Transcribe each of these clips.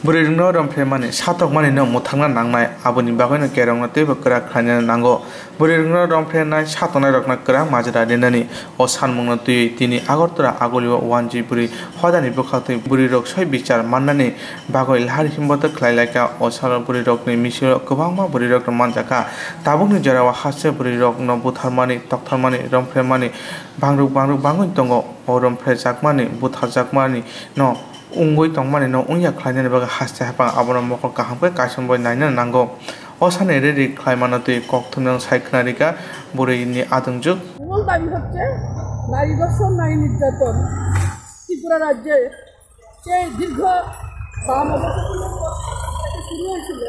Burirno romfre mani satok mani no muthangna nangnai aboni bagoi kerongna tebo kra khaina nango burirno romfre nai satona rokna kra majra denani o sanmungna tui tini agortora agoliwa 1G buri hodani bokhatai buri rok soi bichar mannani bagoi lahar himbota khlailaka o sara buri rokni misio kwbangma buri rok manjaka tabukni jarawa hase buri rok no butharmani toktarmani romfre mani bangruk bangoi tongo o romfre jakmani buthar jakmani no ungoi tongmani no ungya khlainani baga haste hapa abona mokol kahangpe kaisonboi naina nango osane redi khlaimana tui kokthunang saikhnarika bureini adungjuk মূল দাবি হচ্ছে নারী ধর্ষণ নারী নির্যাতন ত্রিপুরা রাজ্যে সেই দীর্ঘ বাম অবস্থা শুরু হয়েছিল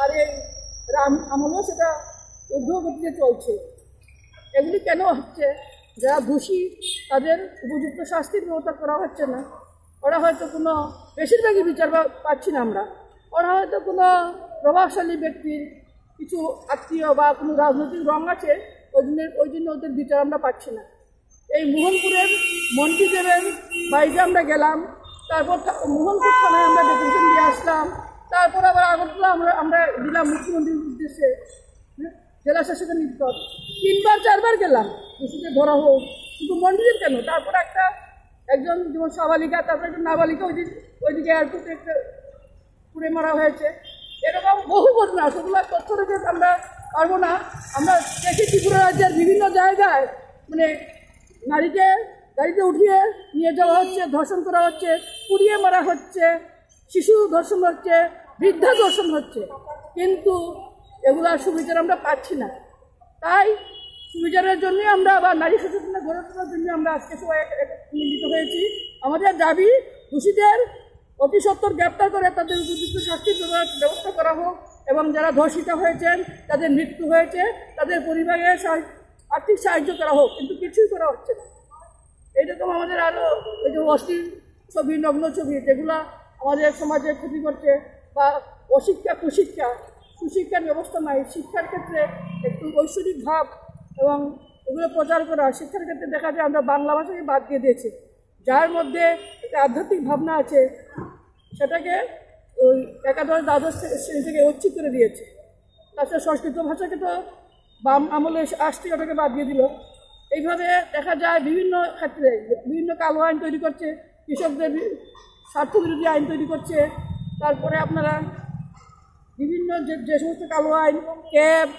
আর এই রাম আমলেও সেটা ঊর্ধ্বগতিতে চলছে এগুলি কেন হচ্ছে যারা দোষী তাদের উপযুক্ত শাস্তির ব্যবস্থা করা হচ্ছে না ওরা হয়তো কোনো বেশিরভাগই বিচার পাচ্ছি না আমরা ওরা হয়তো কোনো প্রভাবশালী ব্যক্তির কিছু আত্মীয় বা কোনো রাজনৈতিক রং আছে ওই জন্য ওদের বিচার আমরা পাচ্ছি না এই মোহনপুরের মন্ত্রীদেবের বাড়িতে আমরা গেলাম তারপর মোহনপুর থানায় আমরা ডেপুটেশন দিয়ে আসলাম তারপর আবার আগরতলা আমরা দিলাম মুখ্যমন্ত্রীর উদ্দেশ্যে জেলা শাসকের নিকট 3বার 4বার গেলাম দোষীকে ধরা হোক কিন্তু মন্ত্রীদের কেন তারপর একজন যেমন সাবালিকা তারপর একটা নাবালিকা ওইদিকে এয়ারপোর্টে পুড়ে মারা হয়েছে এরকম বহু ঘটনা সেগুলো তথ্য রেখে আমরা পারবো না আমরা দেখি ত্রিপুরা রাজ্যের বিভিন্ন জায়গায় মানে নারীকে গাড়িতে উঠিয়ে নিয়ে যাওয়া হচ্ছে ধর্ষণ করা হচ্ছে পুড়িয়ে মারা হচ্ছে শিশু ধর্ষণ হচ্ছে বৃদ্ধা ধর্ষণ হচ্ছে কিন্তু এগুলোর সুবিচার আমরা পাচ্ছি না তাই সুবিচারের জন্য আমরা বা নারী সচেতনতা গড়ে তোলার জন্য আমরা আজকে সবাই মিলিত হয়েছি আমাদের দাবি দোষীদের অতি সত্বর গ্রেপ্তার করে তাদের উপযুক্ত শাস্তির ব্যবস্থা করা হোক এবং যারা ধর্ষিতা হয়েছেন তাদের মৃত্যু হয়েছে তাদের পরিবারের আর্থিক সাহায্য করা হোক কিন্তু কিছুই করা হচ্ছে না এইরকম আমাদের আরও ওই যে অশ্লীল ছবি নগ্ন ছবি যেগুলো আমাদের সমাজে ক্ষতি করছে বা অশিক্ষা কুশিক্ষা সুশিক্ষার ব্যবস্থা নাই শিক্ষার ক্ষেত্রে একটু ঐশ্বরিক ভাব এবং এগুলো প্রচার করা শিক্ষার ক্ষেত্রে দেখা যায় আমরা বাংলা ভাষাকে বাদ দিয়ে দিয়েছি যার মধ্যে একটা আধ্যাত্মিক ভাবনা আছে সেটাকে ওই একাদশ দ্বাদশ শ্রেণী থেকে ঐচ্ছিক করে দিয়েছে তাছাড়া সংস্কৃত ভাষাকে তো বাম আমলে আসতে ওটাকে বাদ দিয়ে দিল এইভাবে দেখা যায় বিভিন্ন ক্ষেত্রে বিভিন্ন কালো আইন তৈরি করছে কৃষকদের স্বার্থবিরোধী আইন তৈরি করছে তারপরে আপনারা বিভিন্ন যে সমস্ত কালো আইন ক্যাব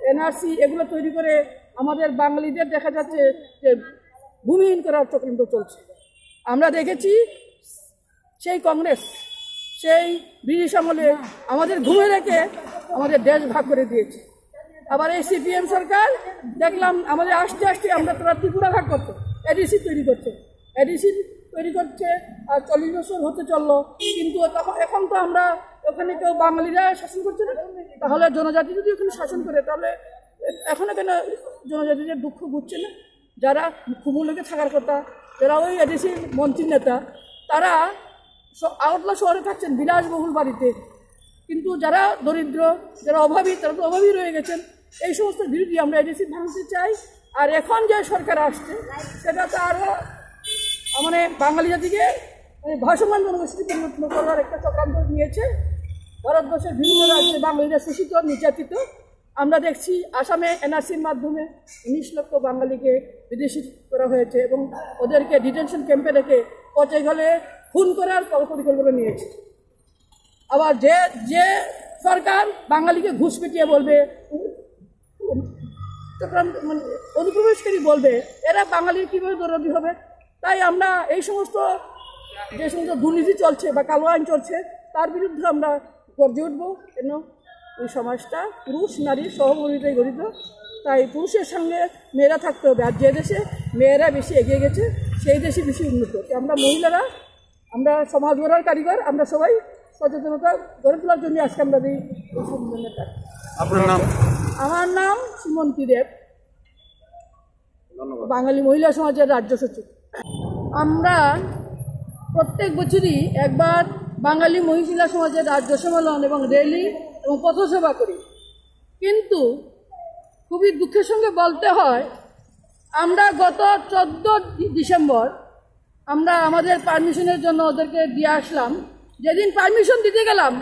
এনআরসি এগুলো তৈরি করে আমাদের বাঙালিদের দেখা যাচ্ছে যে ভূমিহীন করার চক্রান্ত চলছে আমরা দেখেছি সেই কংগ্রেস সেই ব্রিটিশ আমলে আমাদের ঘুমে রেখে আমাদের দেশ ভাগ করে দিয়েছে আবার এই সিপিএম সরকার দেখলাম আমাদের আস্তে আস্তে আমরা তোরা ত্রিপুরা ভাগ করতো এডিসি তৈরি করছে আর 40 বছর হতে চললো কিন্তু এখন তো আমরা ওখানে কেউ বাঙালিরা শাসন করছে না তাহলে জনজাতি যদি ওখানে শাসন করে তাহলে এখনও কেন জনজাতিদের দুঃখ বুঝছে না যারা মুখ্যমূল্যকে থাকার কথা যারা ওই এডিসির মন্ত্রী নেতা তারা আগরতলা শহরে থাকছেন বিলাসবহুল বাড়িতে কিন্তু যারা দরিদ্র যারা অভাবী তারা তো অভাবী রয়ে গেছেন এই সমস্ত বিরোধী আমরা এডিসি ভাঙতে চাই আর এখন যে সরকার আসছে সেটা তো আরও মানে বাঙালি জাতিকে ভাসমান জনগোষ্ঠী পরিণত করার একটা চক্রান্ত নিয়েছে ভারতবর্ষের বিভিন্ন রাজ্যে বাঙালিরা শোষিত নির্যাতিত আমরা দেখছি আসামে এনআরসির মাধ্যমে 19 লক্ষ বাঙালিকে বিদেশী করা হয়েছে এবং ওদেরকে ডিটেনশন ক্যাম্পে রেখে পচে গেলে খুন করার পরিকল্পনা নিয়েছে আবার যে সরকার বাঙালিকে ঘুষ পেটিয়ে বলবে অনুপ্রবেশকারী বলবে এরা বাঙালির কীভাবে দরদি হবে তাই আমরা এই সমস্ত যে সমস্ত দুর্নীতি চলছে বা কালো আইন চলছে তার বিরুদ্ধে আমরা গর্জে উঠব কেন এই সমাজটা পুরুষ নারী সহমর্মিতায় গঠিত তাই পুরুষের সঙ্গে মেয়েরা থাকতে হবে আর যে দেশে মেয়েরা বেশি এগিয়ে গেছে সেই দেশে বেশি উন্নত আমরা মহিলারা আমরা সমাজ গড়ার কারিগর আমরা সবাই সচেতনতা গড়ে তোলার জন্য আজকে আমরা এই সম্মেলনের কাজ আপনার নাম আমার নাম সুমন্তী দেব বাঙালি মহিলা সমাজের রাজ্য সচিব আমরা প্রত্যেক বছরই একবার বাঙালি মহিলা সমাজের রাজ্য সম্মেলন এবং র্যালি এবং পথসভা করি কিন্তু খুবই দুঃখের সঙ্গে বলতে হয় আমরা গত 14 ডিসেম্বর আমরা আমাদের পারমিশনের জন্য ওদেরকে দিয়ে আসলাম যেদিন পারমিশন দিতে গেলাম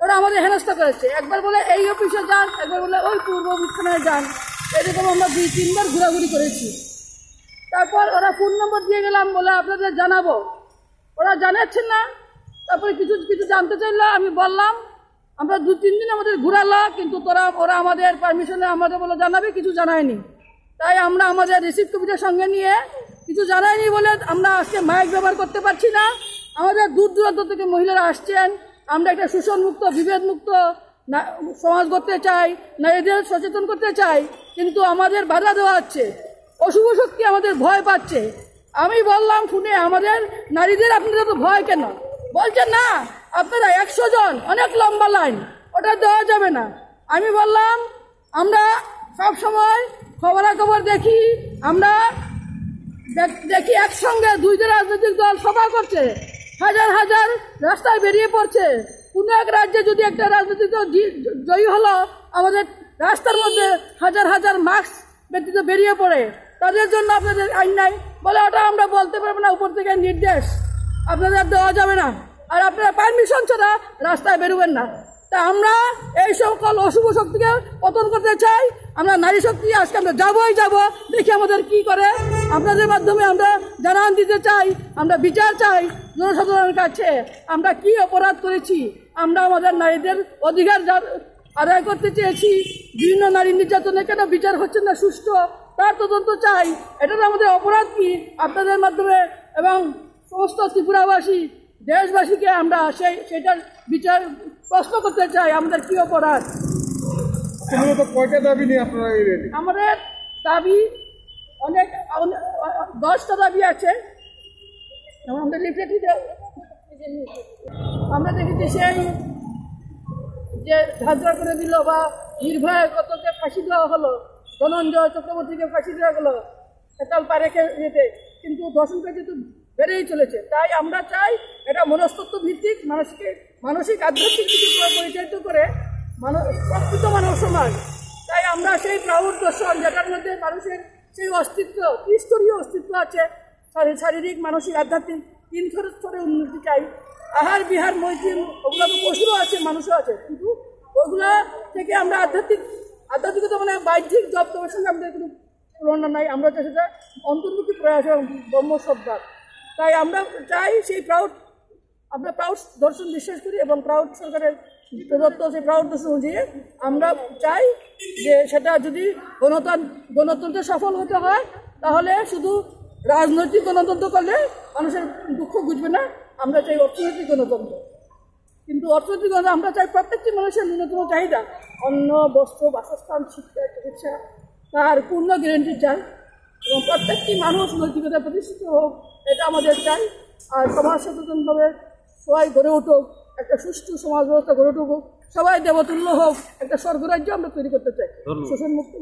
ওরা আমাদের হেনস্থা করেছে। একবার বলে এই অফিসে যান, একবার বলে ওই পূর্ব মুখ্যমন্ত্রী যান, এরকম আমরা 2-3 বার ঘোরাঘুরি করেছি। তারপর ওরা ফোন নম্বর দিয়ে গেলাম, বলে আপনাদের জানাবো, ওরা জানাচ্ছেন না। তারপরে কিছু কিছু জানতে চাইলো, আমি বললাম আমরা 2-3 দিন আমাদের ঘোরালো, কিন্তু ওরা আমাদের পারমিশনে আমাদের বলে জানাবে, কিছু জানায়নি। তাই আমরা আমাদের রিসিভ কপিটার সঙ্গে নিয়ে কিছু জানায়নি বলে আমরা আজকে মাইক ব্যবহার করতে পারছি না। আমাদের দূর দূরান্ত থেকে মহিলারা আসছেন, আমরা একটা শোষণমুক্ত বিভেদমুক্ত সমাজ করতে চাই, নারীদের সচেতন করতে চাই, কিন্তু আমাদের বাধা দেওয়া হচ্ছে। অশুভ শক্তি আমাদের ভয় পাচ্ছে। আমি বললাম ফোনে, আমাদের নারীদের আপনারা তো ভয় কেন? বলছেন না আপনারা 100 জন, অনেক লম্বা লাইন, ওটা দেওয়া যাবে না। আমি বললাম আমরা সব সময় খবরাখবর দেখি, আমরা দেখি একসঙ্গে 2টা রাজনৈতিক দল সভা করছে, হাজার হাজার রাস্তায় বেরিয়ে পড়ছে। কোনো এক রাজ্যে যদি একটা রাজনৈতিক দল জয়ী হলো, আমাদের রাস্তার মধ্যে হাজার হাজার মাস্ক ব্যতীত বেরিয়ে পড়ে, তাদের জন্য আপনাদের আইন নাই। বলে ওটা আমরা বলতে পারবো না, উপর থেকে নির্দেশ আপনাদের দেওয়া যাবে না, আর আপনারা পারমিশন ছাড়া রাস্তায় বেরোবেন না। তা আমরা এই সকল অশুভ শক্তিকে পতন করতে চাই। আমরা নারী শক্তি আজকে আমরা যাবই যাব, দেখি আমাদের কি করে। আপনাদের মাধ্যমে আমরা জানান দিতে চাই, আমরা বিচার চাই জনসাধারণের কাছে। আমরা কি অপরাধ করেছি? আমরা আমাদের নারীদের অধিকার আদায় করতে চেয়েছি। বিভিন্ন নারী নির্যাতনে কেন বিচার হচ্ছে না সুষ্ঠু, তার তদন্ত চাই। এটা তো আমাদের অপরাধ কি? আপনাদের মাধ্যমে এবং সমস্ত ত্রিপুরাবাসী দেশবাসীকে আমরা সেটার বিচার প্রশ্ন করতে চাই, আমাদের কি অপরাধ। কয়টা দাবি নিয়ে আপনারা? আমাদের দাবি অনেক, 10টা দাবি আছে। আমাদের লিফলেটে আমরা দেখেছি সেই যে ঝাঁঝরা করে দিল বা নির্ভয়া কতকে ফাঁসি দেওয়া হলো, ধনঞ্জয় চক্রবর্তীকে ফাঁসি দেওয়া হলো হেতাল পারেকে ইয়েতে, কিন্তু ধর্ষণকারী তো বেড়েই চলেছে। তাই আমরা চাই এটা মনস্তত্ত্ব ভিত্তিক মানসিক আধ্যাত্মিক দিকে পরিচালিত করে প্রকৃত মানব সমাজ। তাই আমরা সেই প্রাউড দর্শন, যেটার মধ্যে মানুষের সেই অস্তিত্ব, ত্রিস্তরীয় অস্তিত্ব আছে, শারীরিক মানসিক আধ্যাত্মিক 3 স্তরে উন্নতি চাই। আহার বিহার মৈত্রী ওগুলো তো পশুরও আছে, মানুষও আছে, কিন্তু ওইগুলা থেকে আমরা আধ্যাত্মিকতা মানে বাহ্যিক জব্দের সঙ্গে আমাদের কোনো তুলনা নাই। আমরা চাই সেটা অন্তর্মুখী প্রয়াস এবং ব্রহ্মশ্রদ্ধা। তাই আমরা চাই সেই আমরা প্রাউড দর্শন বিশ্বাস করি, এবং প্রাউড সরকারের প্রদত্ত সেই প্রাউড দর্শন অনুযায়ী আমরা চাই যে সেটা যদি গণতন্ত্রে সফল হতে হয়, তাহলে শুধু রাজনৈতিক গণতন্ত্র করলে মানুষের দুঃখ বুঝবে না। আমরা চাই অর্থনৈতিক গণতন্ত্র, কিন্তু অর্থনৈতিক গণতন্ত্র আমরা চাই প্রত্যেকটি মানুষের ন্যূনতম চাহিদা, অন্ন, বস্ত্র, বাসস্থান, শিক্ষা, চিকিৎসা, তার পূর্ণ গ্যারেন্টি চাই, এবং প্রত্যেকটি মানুষ নৈতিকতা প্রতিষ্ঠিত হোক, এটা আমাদের চাই। আর সমাজ সচেতনভাবে সবাই গড়ে উঠুক, একটা সুষ্ঠু সমাজ ব্যবস্থা গড়ে উঠুক, সবাই দেবতুল্য হোক, একটা স্বর্গরাজ্য আমরা তৈরি করতে চাই, শোষণ মুক্ত।